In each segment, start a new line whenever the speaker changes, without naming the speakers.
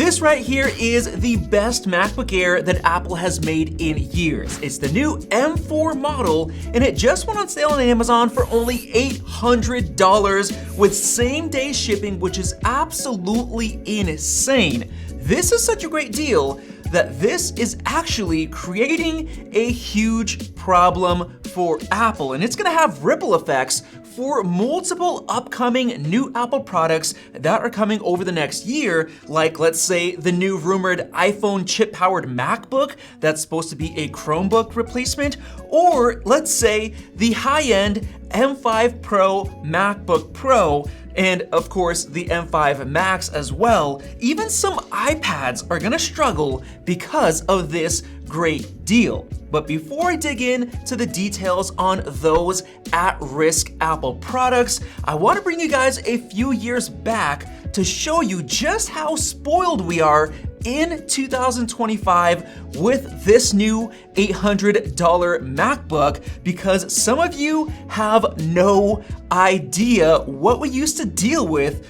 This right here is the best MacBook Air that Apple has made in years. It's the new M4 model, and it just went on sale on Amazon for only $800 with same-day shipping, which is absolutely insane. This is such a great deal that this is actually creating a huge problem for Apple, and it's gonna have ripple effects for multiple upcoming new Apple products that are coming over the next year, like let's say the new rumored iPhone chip-powered MacBook that's supposed to be a Chromebook replacement, or let's say the high-end M5 Pro MacBook Pro, and of course the M5 Max as well. Even some iPads are gonna struggle because of this great deal. But before I dig into the details on those at-risk Apple products, I want to bring you guys a few years back to show you just how spoiled we are in 2025 with this new $800 MacBook, because some of you have no idea what we used to deal with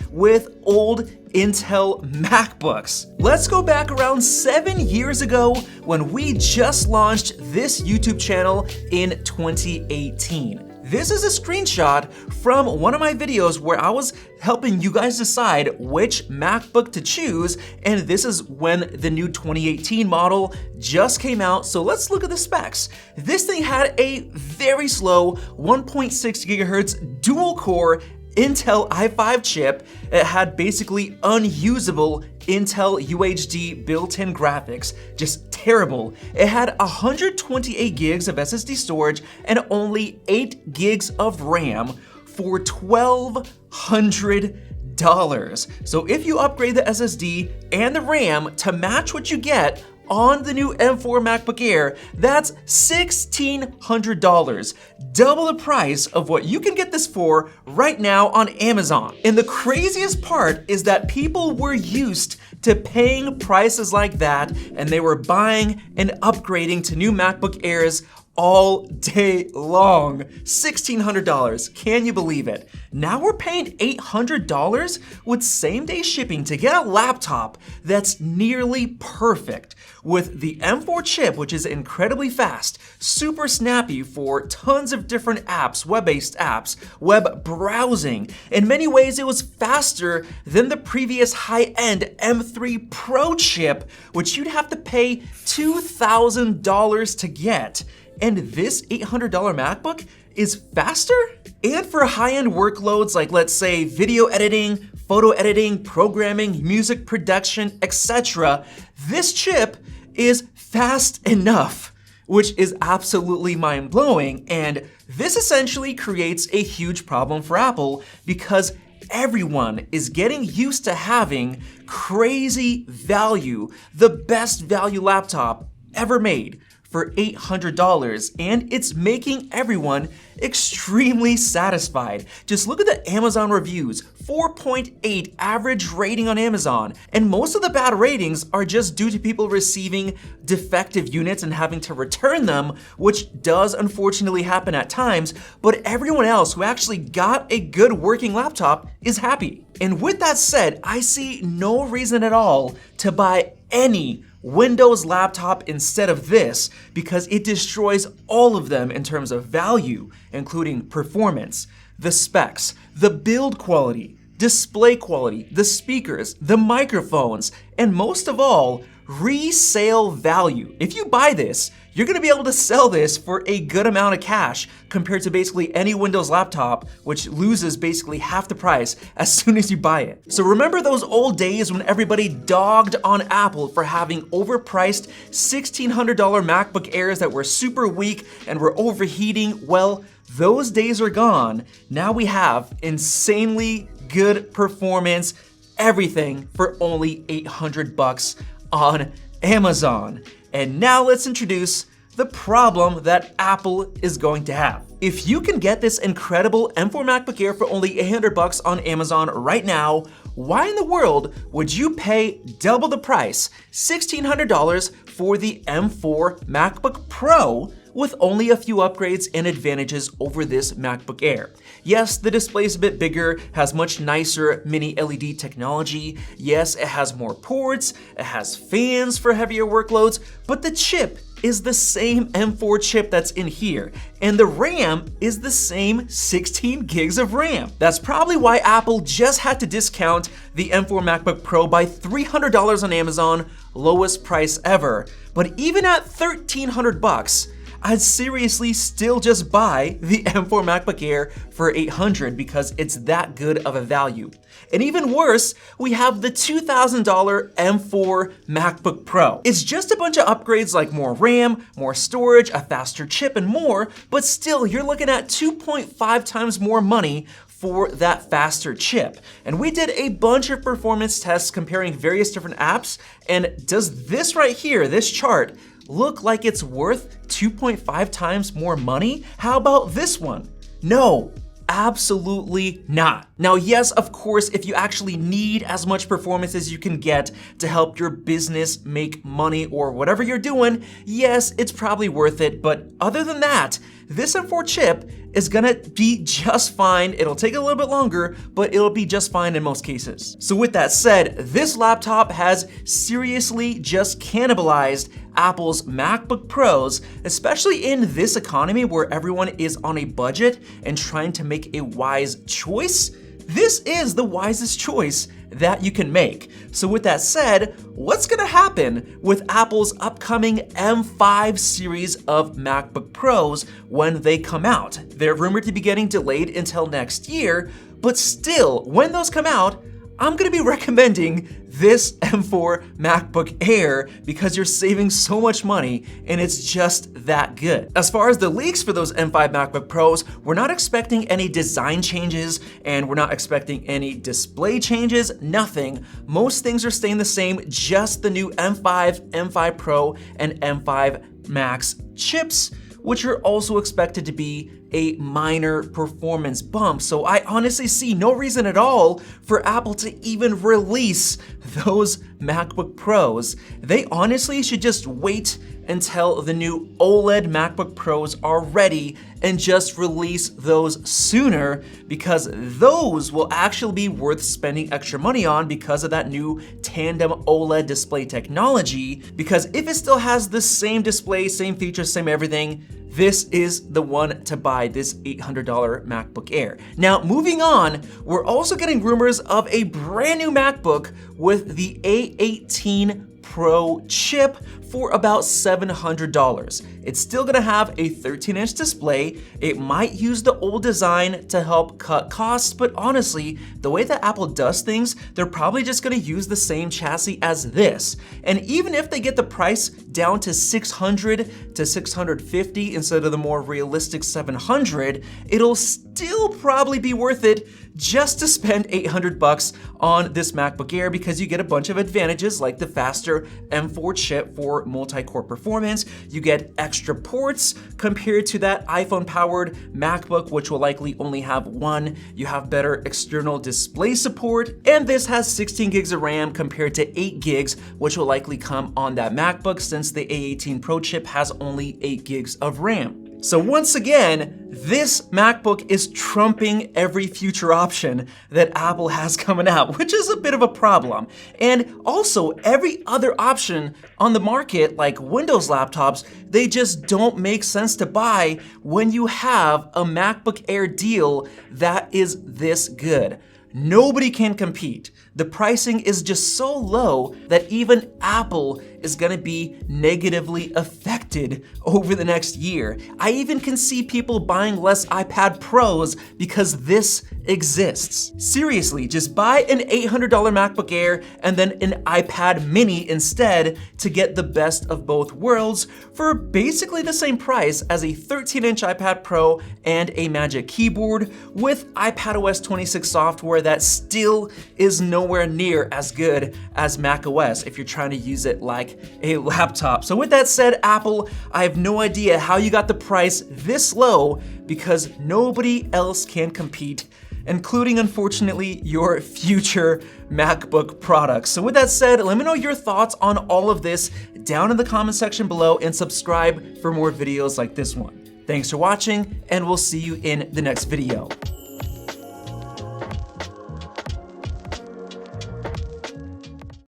old Intel MacBooks. Let's go back around 7 years ago when we just launched this YouTube channel in 2018. This is a screenshot from one of my videos where I was helping you guys decide which MacBook to choose, and this is when the new 2018 model just came out. So let's look at the specs. This thing had a very slow 1.6 gigahertz dual-core Intel i5 chip. It had basically unusable Intel UHD built-in graphics, just terrible. It had 128 gigs of SSD storage and only 8 gigs of RAM for $1,200. So if you upgrade the SSD and the RAM to match what you get on the new M4 MacBook Air, that's $1,600, double the price of what you can get this for right now on Amazon. And the craziest part is that people were used to paying prices like that, and they were buying and upgrading to new MacBook Airs all day long. $1,600, can you believe it? Now we're paying $800 with same-day shipping to get a laptop that's nearly perfect with the M4 chip, which is incredibly fast, super snappy for tons of different apps, web-based apps, web browsing. In many ways, it was faster than the previous high-end M3 Pro chip, which you'd have to pay $2,000 to get. And this $800 MacBook is faster? And for high-end workloads like, let's say, video editing, photo editing, programming, music production, etc., this chip is fast enough, which is absolutely mind-blowing. And this essentially creates a huge problem for Apple because everyone is getting used to having crazy value, the best value laptop ever made, for $800, and it's making everyone extremely satisfied. Just look at the Amazon reviews, 4.8 average rating on Amazon, and most of the bad ratings are just due to people receiving defective units and having to return them, which does unfortunately happen at times, but everyone else who actually got a good working laptop is happy. And with that said, I see no reason at all to buy any Windows laptop instead of this, because it destroys all of them in terms of value, including performance, the specs, the build quality, display quality, the speakers, the microphones, and most of all, resale value. If you buy this, you're gonna be able to sell this for a good amount of cash compared to basically any Windows laptop, which loses basically half the price as soon as you buy it. So remember those old days when everybody dogged on Apple for having overpriced $1,600 MacBook Airs that were super weak and were overheating? Well, those days are gone. Now we have insanely good performance, everything for only $800 on Amazon. And now let's introduce the problem that Apple is going to have. If you can get this incredible M4 MacBook Air for only $800 on Amazon right now, why in the world would you pay double the price, $1,600, for the M4 MacBook Pro, with only a few upgrades and advantages over this MacBook Air. Yes, the display is a bit bigger, has much nicer mini LED technology. Yes, it has more ports, it has fans for heavier workloads, but the chip is the same M4 chip that's in here, and the RAM is the same 16 gigs of RAM. That's probably why Apple just had to discount the M4 MacBook Pro by $300 on Amazon, lowest price ever. But even at $1,300, I'd seriously still just buy the M4 MacBook Air for $800 because it's that good of a value. And even worse, we have the $2,000 M4 MacBook Pro. It's just a bunch of upgrades like more RAM, more storage, a faster chip, and more, but still you're looking at 2.5 times more money for that faster chip. And we did a bunch of performance tests comparing various different apps, and does this right here, this chart, look like it's worth 2.5 times more money? How about this one? No, absolutely not. Now, yes, of course, if you actually need as much performance as you can get to help your business make money or whatever you're doing, yes, it's probably worth it. But other than that, this M4 chip is gonna be just fine. It'll take a little bit longer, but it'll be just fine in most cases. So with that said, this laptop has seriously just cannibalized Apple's MacBook Pros, especially in this economy where everyone is on a budget and trying to make a wise choice. This is the wisest choice that you can make. So with that said, what's gonna happen with Apple's upcoming M5 series of MacBook Pros when they come out? They're rumored to be getting delayed until next year, but still, when those come out, I'm gonna be recommending this M4 MacBook Air because you're saving so much money and it's just that good. As far as the leaks for those M5 MacBook Pros, we're not expecting any design changes and we're not expecting any display changes, nothing. Most things are staying the same, just the new M5, M5 Pro, and M5 Max chips, which are also expected to be a minor performance bump. So I honestly see no reason at all for Apple to even release those MacBook Pros. They honestly should just wait until the new OLED MacBook Pros are ready and just release those sooner, because those will actually be worth spending extra money on because of that new tandem OLED display technology. Because if it still has the same display, same features, same everything, this is the one to buy, this $800 MacBook Air. Now, moving on, we're also getting rumors of a brand new MacBook with the A18 Pro chip for about $700. It's still gonna have a 13-inch display. It might use the old design to help cut costs, but honestly, the way that Apple does things, they're probably just gonna use the same chassis as this. And even if they get the price down to $600 to $650 instead of the more realistic $700, it'll still probably be worth it just to spend $800 on this MacBook Air because you get a bunch of advantages like the faster M4 chip for multi-core performance. You get extra ports compared to that iPhone-powered MacBook, which will likely only have one. You have better external display support, and this has 16 gigs of RAM compared to 8 gigs, which will likely come on that MacBook since the A18 Pro chip has only 8 gigs of RAM. So once again, this MacBook is trumping every future option that Apple has coming out, which is a bit of a problem. And also, every other option on the market, like Windows laptops, they just don't make sense to buy when you have a MacBook Air deal that is this good. Nobody can compete. The pricing is just so low that even Apple is gonna be negatively affected over the next year. I even can see people buying less iPad Pros because this exists. Seriously, just buy an $800 MacBook Air and then an iPad mini instead to get the best of both worlds for basically the same price as a 13-inch iPad Pro and a Magic Keyboard with iPadOS 26 software that still is nowhere near as good as macOS if you're trying to use it like a laptop. So with that said, Apple, I have no idea how you got the price this low because nobody else can compete. including, unfortunately, your future MacBook products. So with that said, let me know your thoughts on all of this down in the comment section below and subscribe for more videos like this one. Thanks for watching, and we'll see you in the next video.